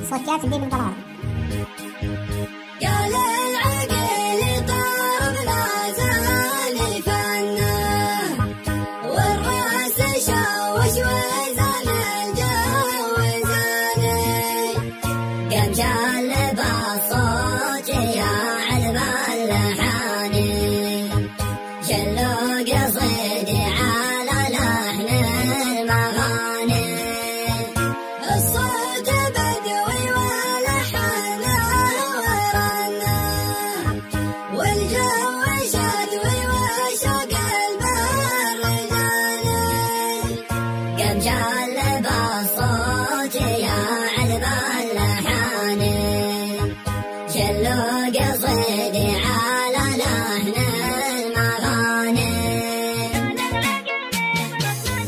صوتيات الديب البرار. قال العقل طربنا زاني فنه والراس شوش وزان الجو زاني قام جلب الصوت يا علم اللحاني شلو قصيدي على لحن المغاني الصوت بدوي ولحنه ورنه والجو شدوي وشوق البر جاني قام جلب الصوت يا علم اللحاني شلو قصيدي على لحن المغاني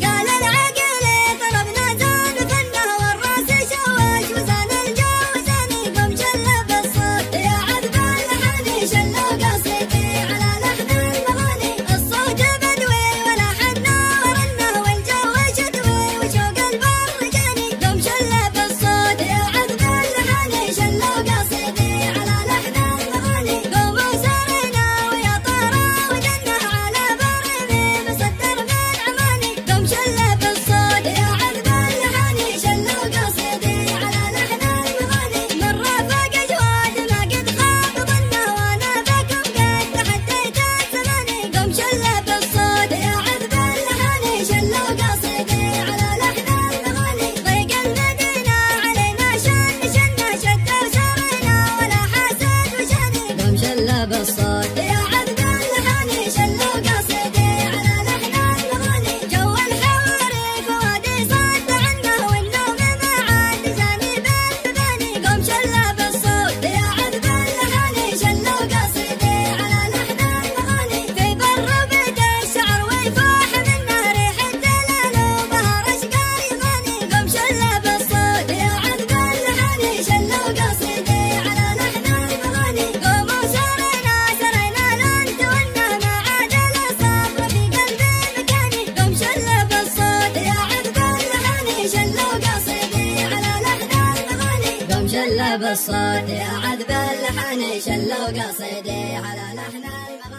قال العقل طربنا زان فنه والراس شوش وزان الجو زاني قم شلب الصوت يا عذب اللحاني شلو قصيدي على لحن المغاني الصوت بدوي ولحنه ورنه والجو شدوي وشوق البر جاني قم شلب الصوت يا عذب اللحاني شلو قصيدي على لحن المغاني قوموا سرنا ويا طارا ودنه على برمي مصدر من عماني قم شلب الصوت يا عذب اللحاني شلو قصيدي على لحن المغاني من رافق جواد ما قد خاب ظنه وانا بكم قد تحديت الزماني قم شلب الصوت يا عذب اللحاني شلو قصيدي على لحن المغاني ضيق المدينة علينا شن شنه شد وسرنا ولا حاسد وشاني قم شلب الصوت يا عذب اللحاني شلو قصيدي على لحن المغاني جو الحواري فؤادي صد عنه والنوم ما عاد جاني بالمباني قم شلب الصوت يا عذب اللحاني شلو قصيدي على لحن المغاني في بر بيت الشعر ويفاح منه ريح الدلال وبهر اشقى يماني قم شلب الصوت يا عذب اللحاني شلو قصيدي على لحن المغاني قوموا سرنا لانت وانه ما عاد الاصابر في قلبي مكاني قم شلب الصوت يا عذب اللحاني شلو قصيدي على لحن المغاني قم شلب الصوت يا عذب اللحاني شلو قصيدي على لحن المغاني